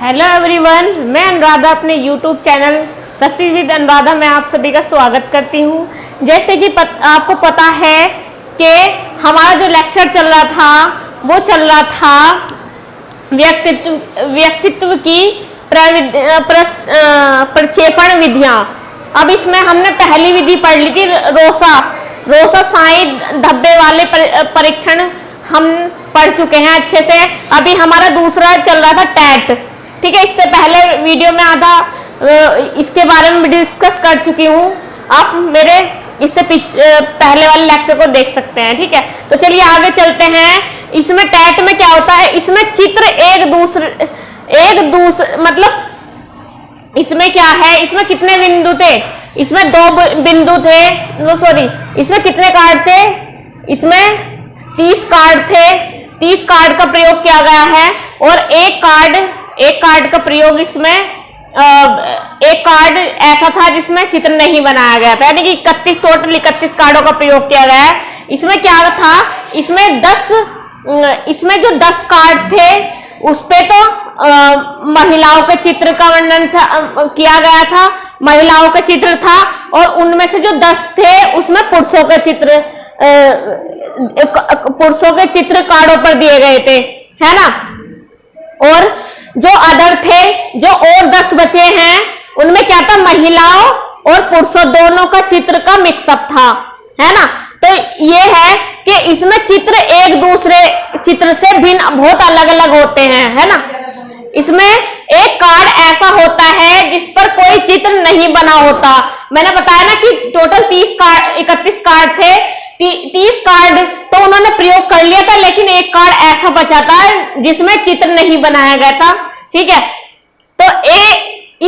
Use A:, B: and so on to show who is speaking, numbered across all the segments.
A: Hello everyone, मैं अनुराधा अपने YouTube channel success with Anuradha में आप सभी का स्वागत करती हूँ। जैसे कि आपको पता है कि हमारा जो लेक्चर चल रहा था वो चल रहा था व्यक्तित्व की प्रक्षेपण विधियाँ। अब इसमें हमने पहली विधि पढ़ ली थी रोसा साई धब्बे वाले परीक्षण हम पढ़ चुके हैं अच्छे से। अभी हमारा दूसरा चल रहा था टैट, ठीक है। इससे पहले वीडियो में आधा इसके बारे में डिस्कस कर चुकी हूँ, आप मेरे इससे पहले वाले लेक्चर को देख सकते हैं, ठीक है। तो चलिए आगे चलते हैं। इसमें टैट में क्या होता है, इसमें चित्र एक दूसरे मतलब इसमें क्या है, इसमें कितने बिंदु थे, इसमें 2 बिंदु थे, इसमें कितने कार्ड थे, इसमें 30 कार्ड थे। 30 कार्ड का प्रयोग किया गया है और एक कार्ड का प्रयोग इसमें एक कार्ड ऐसा था जिसमें चित्र नहीं बनाया गया था, यानी कि 31 टोटल 31 कार्डों का प्रयोग किया गया है। इसमें क्या था, इसमें जो 10 कार्ड थे उस पे तो महिलाओं के चित्र का वर्णन किया गया था, महिलाओं का चित्र था, और उनमें से जो 10 थे उसमें पुरुषों के चित्र कार्डों पर दिए गए थे, है ना। और जो अदर थे, जो और 10 बचे हैं, उनमें क्या था, महिलाओं और पुरुषों दोनों का चित्र का मिक्सअप था, है ना। तो ये है कि इसमें चित्र एक दूसरे चित्र से भिन्न बहुत अलग अलग होते हैं, है ना। इसमें एक कार्ड ऐसा होता है जिस पर कोई चित्र नहीं बना होता। मैंने बताया ना कि टोटल 31 कार्ड थे, 30 कार्ड तो उन्होंने प्रयोग कर लिया था, लेकिन एक कार्ड ऐसा बचा था जिसमें चित्र नहीं बनाया गया था, ठीक है। तो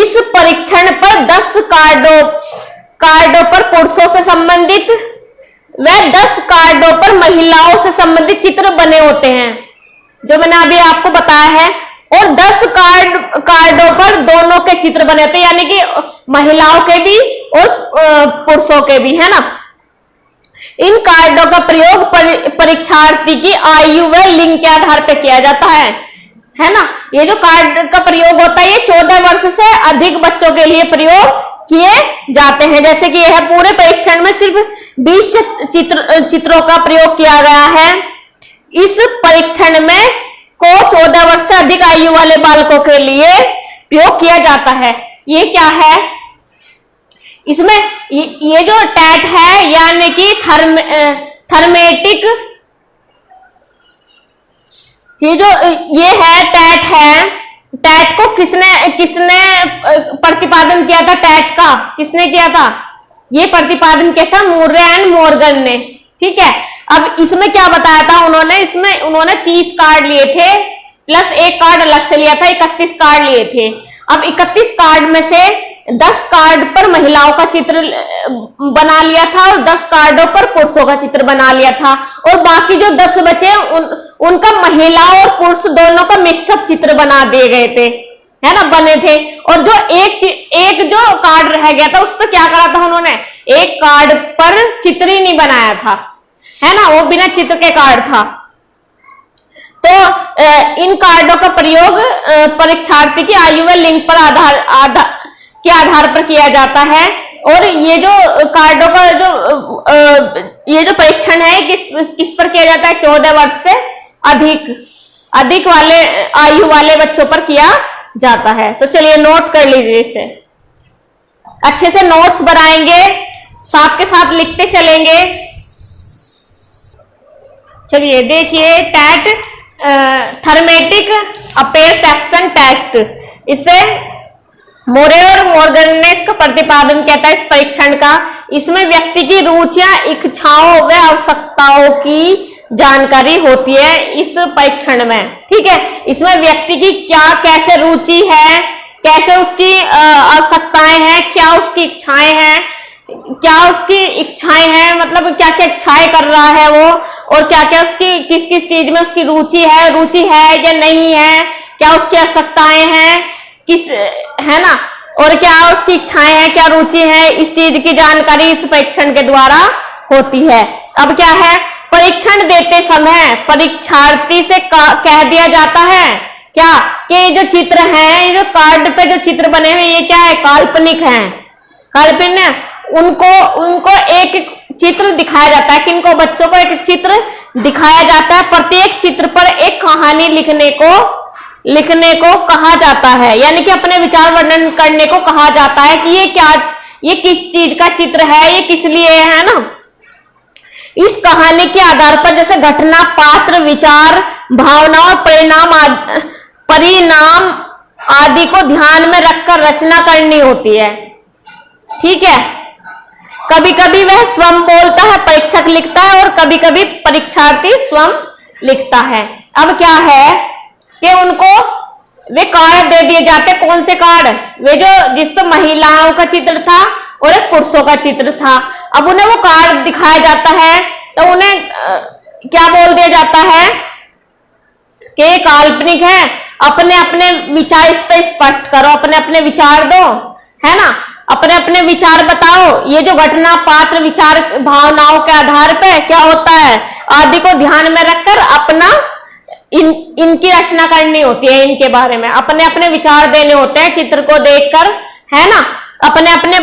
A: इस परीक्षण पर 10 कार्डों पर पुरुषों से संबंधित व 10 कार्डों पर महिलाओं से संबंधित चित्र बने होते हैं, जो मैंने अभी आपको बताया है। और 10 कार्डों पर दोनों के चित्र बने होते हैं, यानी कि महिलाओं के भी और पुरुषों के भी, है ना। इन कार्डों का प्रयोग परीक्षार्थी की आयु व लिंग के आधार पर किया जाता है ना। ये जो कार्ड का प्रयोग होता है ये 14 वर्ष से अधिक बच्चों के लिए प्रयोग किए जाते हैं। जैसे कि यह पूरे परीक्षण में सिर्फ 20 चित्रों का प्रयोग किया गया है। इस परीक्षण में को 14 वर्ष से अधिक आयु वाले बालकों के लिए प्रयोग किया जाता है। ये क्या है, इसमें ये जो टैट है, यानी कि थर्मेटिक, ये है टैट है। टैट को किसने प्रतिपादन किया था, टैट का किसने किया था, ये प्रतिपादन किया था मूर्रे एंड मॉर्गन ने, ठीक है। अब इसमें क्या बताया था उन्होंने 30 कार्ड लिए थे प्लस एक कार्ड अलग से लिया था, 31 कार्ड लिए थे। अब 31 कार्ड में से 10 कार्ड पर महिलाओं का चित्र बना लिया था और 10 कार्डों पर पुरुषों का चित्र बना लिया था, और बाकी जो 10 बचे उनका महिलाओं और पुरुष दोनों का मिक्सअप चित्र बना दिए गए थे, है ना, बने थे। और जो एक जो कार्ड रह गया था उस पर क्या करा था उन्होंने, एक कार्ड पर चित्र ही नहीं बनाया था, है ना, वो बिना चित्र के कार्ड था। तो इन कार्डों का प्रयोग परीक्षार्थी की आयु व लिंग पर के आधार पर किया जाता है। और ये जो कार्डों का ये जो परीक्षण है किस पर किया जाता है, 14 वर्ष से अधिक वाले आयु वाले बच्चों पर किया जाता है। तो चलिए नोट कर लीजिए, इसे अच्छे से नोट्स बनाएंगे, साथ के साथ लिखते चलेंगे। चलिए देखिए, टैट थर्मेटिक अपेरसेप्शन टेस्ट, इससे मोरे और मॉर्गन ने इसका प्रतिपादन किया था इस परीक्षण का। इसमें व्यक्ति की रुचियां, इच्छाओं व आवश्यकताओं की जानकारी होती है इस परीक्षण में, ठीक है। इसमें व्यक्ति की कैसे रुचि है, कैसे उसकी आवश्यकताएं हैं, क्या उसकी इच्छाएं हैं, मतलब क्या क्या इच्छाएं कर रहा है वो, और क्या क्या उसकी किस चीज में उसकी रुचि है या नहीं है, क्या उसकी आवश्यकताएं हैं, है ना, और क्या उसकी इच्छाएं हैं, क्या रुचि है, इस चीज की जानकारी इस परीक्षण के द्वारा होती है। अब क्या है, परीक्षण देते समय परीक्षार्थी से कह दिया जाता है क्या कि ये जो चित्र हैं, ये जो कार्ड पे जो चित्र बने हुए ये क्या है, काल्पनिक हैं, काल्पनिक। उनको एक चित्र दिखाया जाता है, किनको, बच्चों को एक चित्र दिखाया जाता है, प्रत्येक चित्र पर एक कहानी लिखने को कहा जाता है, यानी कि अपने विचार वर्णन करने को कहा जाता है कि ये किस चीज का चित्र है, ये किस लिए है ना। इस कहानी के आधार पर जैसे घटना, पात्र, विचार, भावनाओं, परिणाम आदि को ध्यान में रखकर रचना करनी होती है। ठीक है, कभी कभी वह स्वयं बोलता है, परीक्षक लिखता है, और कभी कभी परीक्षार्थी स्वयं लिखता है। अब क्या है कि उनको वे कार्ड दे दिए जाते, कौन से कार्ड, वे जो जिसपे महिलाओं का चित्र था और एक पुरुषों का चित्र था। अब उन्हें वो कार्ड दिखाया जाता है तो उन्हें क्या बोल दिया जाता है कि ये काल्पनिक है, अपने अपने विचार इस पे स्पष्ट करो, अपने अपने विचार दो, है ना, अपने अपने विचार बताओ। ये जो घटना, पात्र, विचार, भावनाओं के आधार पे क्या होता है आदि को ध्यान में रखकर अपना इनकी रचना करनी होती है, इनके बारे में अपने अपने विचार देने होते हैं चित्र को देखकर, है ना। अपने अपने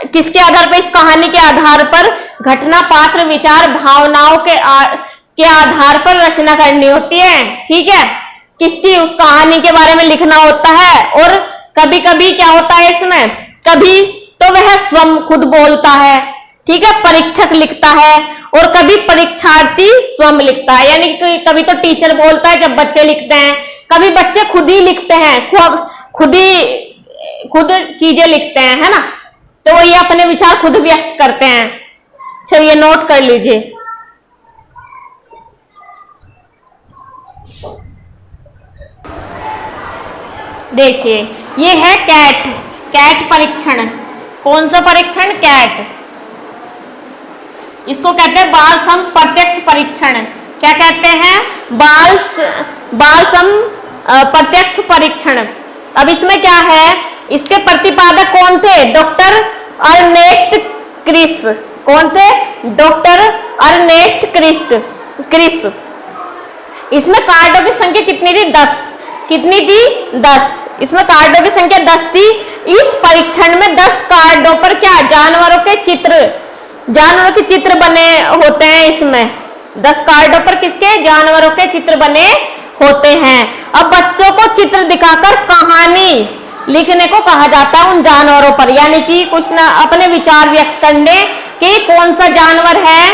A: किसके आधार पर, इस कहानी के आधार पर, घटना, पात्र, विचार, भावनाओं के आधार पर रचना करनी होती है। ठीक है, किसकी, उस कहानी के बारे में लिखना होता है। और कभी कभी क्या होता है इसमें, कभी तो वह स्वयं खुद बोलता है, ठीक है, परीक्षक लिखता है, और कभी परीक्षार्थी स्वयं लिखता है, यानी कि कभी तो टीचर बोलता है जब बच्चे लिखते हैं, कभी बच्चे खुद ही लिखते हैं, खुद चीजें लिखते हैं, है ना। तो वो ये अपने विचार खुद व्यक्त करते हैं। चलिए नोट कर लीजिए। देखिए ये है कैट परीक्षण। कौन सा परीक्षण, कैट। इसको कहते हैं बाल सम प्रत्यक्ष परीक्षण। क्या कहते हैं, बाल सम प्रत्यक्ष परीक्षण। अब इसमें क्या है, इसके प्रतिपादक कौन थे, डॉक्टर अर्नेस्ट क्रिस। कौन थे, डॉक्टर अर्नेस्ट क्रिस। इसमें कार्डों की संख्या कितनी थी, 10। कितनी थी, 10। इसमें कार्डों की संख्या 10 थी। इस परीक्षण में 10 कार्डों पर क्या, जानवरों के चित्र बने होते हैं। इसमें 10 कार्डों पर किसके, जानवरों के चित्र बने होते हैं। अब बच्चों को चित्र दिखाकर कहानी लिखने को कहा जाता है उन जानवरों पर, यानी कि कुछ ना अपने विचार व्यक्त करने कि कौन सा जानवर है,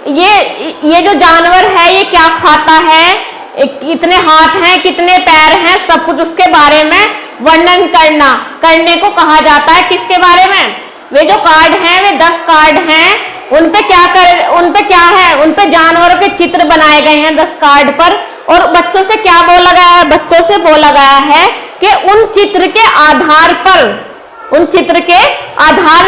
A: ये जो जानवर है ये क्या खाता है, कितने हाथ हैं, कितने पैर हैं, सब कुछ उसके बारे में वर्णन करने को कहा जाता है। किसके बारे में, वे जो कार्ड हैं, वे 10 कार्ड हैं, उन पे क्या है, उन पे जानवरों के चित्र बनाए गए हैं 10 कार्ड पर। और बच्चों से क्या बोला गया है, बच्चों से बोला गया है कि उन चित्र के आधार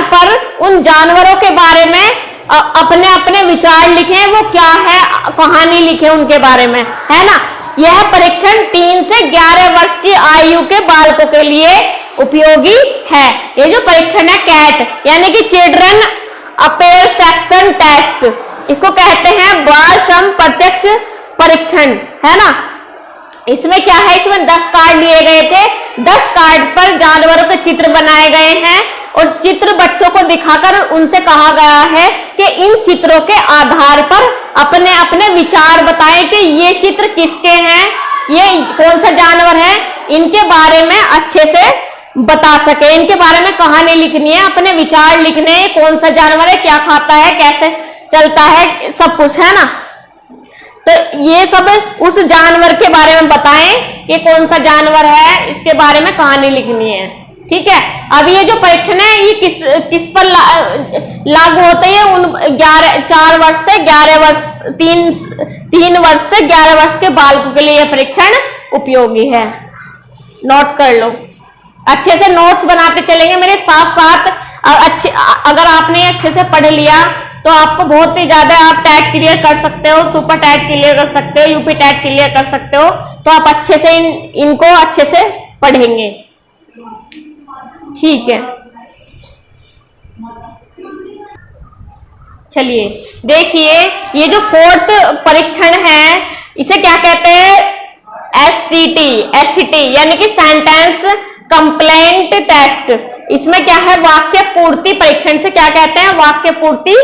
A: पर उन जानवरों के बारे में अपने अपने विचार लिखें, वो क्या है, कहानी लिखें उनके बारे में, है ना। यह परीक्षण 3 से 11 वर्ष की आयु के बालकों के लिए उपयोगी है। ये जो परीक्षण है कैट, यानी कि चिल्ड्रन अपेयर सेक्शन टेस्ट, इसको कहते हैं बाल सम प्रत्यक्ष परीक्षण, है ना। इसमें क्या है, इसमें 10 कार्ड लिए गए थे, 10 कार्ड पर जानवरों के चित्र बनाए गए हैं, और चित्र बच्चों को दिखाकर उनसे कहा गया है कि इन चित्रों के आधार पर अपने अपने विचार बताएं कि ये चित्र किसके हैं, ये कौन सा जानवर है, इनके बारे में अच्छे से बता सके, इनके बारे में कहानी लिखनी है, अपने विचार लिखने हैं, कौन सा जानवर है, क्या खाता है, कैसे चलता है, सब कुछ, है ना। तो ये सब उस जानवर के बारे में बताएं कि कौन सा जानवर है, इसके बारे में कहानी लिखनी है। ठीक है, अब ये जो परीक्षण है ये किस पर लागू होते हैं, उन 4 वर्ष से 11 वर्ष 3 वर्ष से 11 वर्ष के बालकों के लिए यह परीक्षण उपयोगी है। नोट कर लो, अच्छे से नोट्स बनाते चलेंगे मेरे साथ साथ। अगर आपने अच्छे से पढ़ लिया तो आपको बहुत ही ज्यादा, आप टैट क्लियर कर सकते हो, सुपर टैट क्लियर कर सकते हो, यूपी टैट क्लियर कर सकते हो। तो आप अच्छे से इनको अच्छे से पढ़ेंगे। ठीक है, चलिए देखिए, ये जो 4th परीक्षण है इसे क्या कहते हैं, SCT यानी कि सेंटेंस कंप्लेंट टेस्ट। इसमें क्या है, वाक्य पूर्ति परीक्षण से क्या कहते हैं, वाक्य पूर्ति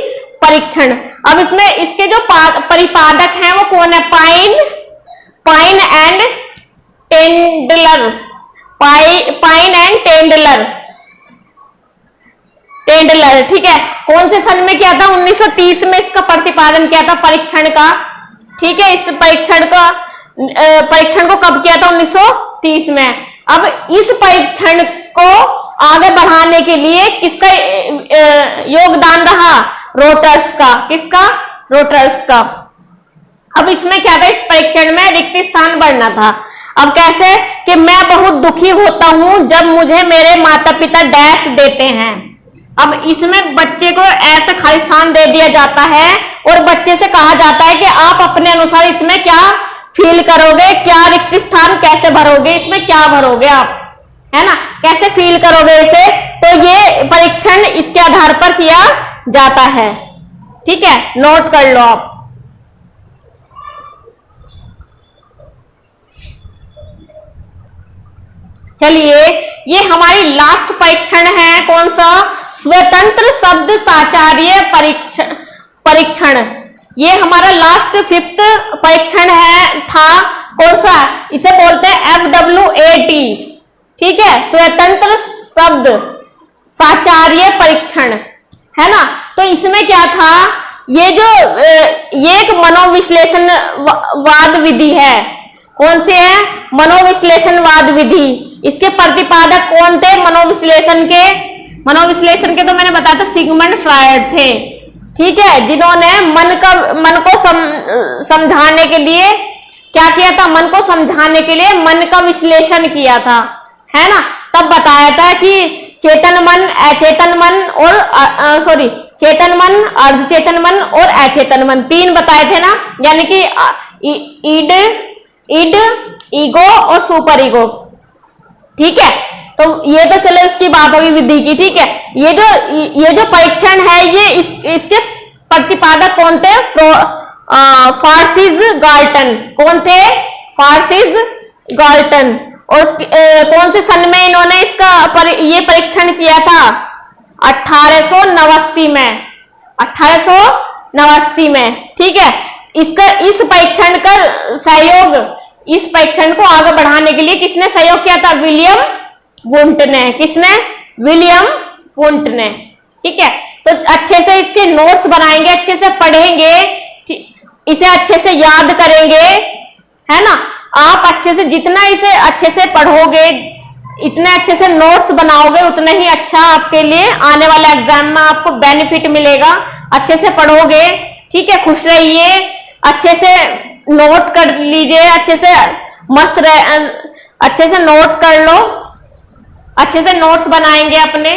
A: परीक्षण। अब इसमें इसके जो परिपादक हैं वो कौन है, पाइन एंड टेंडलर, पाइन एंड टेंडलर, ठीक है। कौन से सन में किया था, 1930 में इसका प्रतिपादन किया था परीक्षण का, ठीक है। इस परीक्षण को कब किया था, 1930 में। अब इस परीक्षण को आगे बढ़ाने के लिए किसका योगदान रहा, रोटर्स का। किसका, रोटर्स का। अब इसमें क्या था, इस परीक्षण में रिक्त स्थान भरना था। अब कैसे कि मैं बहुत दुखी होता हूं जब मुझे मेरे माता पिता डैश देते हैं। अब इसमें बच्चे को ऐसा खाली स्थान दे दिया जाता है और बच्चे से कहा जाता है कि आप अपने अनुसार इसमें क्या फील करोगे, क्या रिक्त स्थान कैसे भरोगे, इसमें क्या भरोगे आप, है ना, कैसे फील करोगे इसे। तो ये परीक्षण इसके आधार पर किया जाता है, ठीक है, नोट कर लो आप। चलिए, ये हमारी लास्ट परीक्षण है, कौन सा, स्वतंत्र शब्द साचार्य परीक्षण। ये हमारा लास्ट 5th परीक्षण था, कौन सा, इसे बोलते हैं FWAT, ठीक है, स्वतंत्र शब्द साचार्य परीक्षण, है ना। तो इसमें क्या था, ये एक मनोविश्लेषणवाद विधि है। कौन सी है, मनोविश्लेषणवाद विधि। इसके प्रतिपादक कौन थे, मनोविश्लेषण के तो मैंने बताया था सिगमंड फ्रायड थे, ठीक है, जिन्होंने मन को समझाने के लिए क्या किया था, मन को समझाने के लिए मन का विश्लेषण किया था, है ना। तब बताया था कि चेतन मन, अचेतन मन और चेतन मन, अर्धचेतन मन और अचेतन मन, 3 बताए थे ना, यानी कि ईड, ईगो और सुपर ईगो, ठीक है। तो ये तो चलो इसकी बात होगी विधि की, ठीक है। ये जो परीक्षण है, ये इसके प्रतिपादक कौन थे, फ्रांसिस गाल्टन। कौन थे, फ्रांसिस गाल्टन। और कौन से सन में इन्होंने ये परीक्षण किया था, 1889 में, 1889 में, ठीक है। इस परीक्षण का सहयोग, इस परीक्षण को आगे बढ़ाने के लिए किसने सहयोग किया था, विलियम वुंट ने। किसने, विलियम वुंट ने, ठीक है। तो अच्छे से इसके नोट्स बनाएंगे, अच्छे से पढ़ेंगे, इसे अच्छे से याद करेंगे, है ना। आप अच्छे से, जितना इसे अच्छे से पढ़ोगे, इतने अच्छे से नोट्स बनाओगे, उतना ही अच्छा आपके लिए आने वाले एग्जाम में आपको बेनिफिट मिलेगा। अच्छे से पढ़ोगे, ठीक है, खुश रहिए, अच्छे से नोट कर लीजिए, अच्छे से अच्छे से नोट्स कर लो, अच्छे से नोट्स बनाएंगे अपने।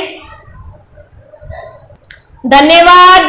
A: धन्यवाद।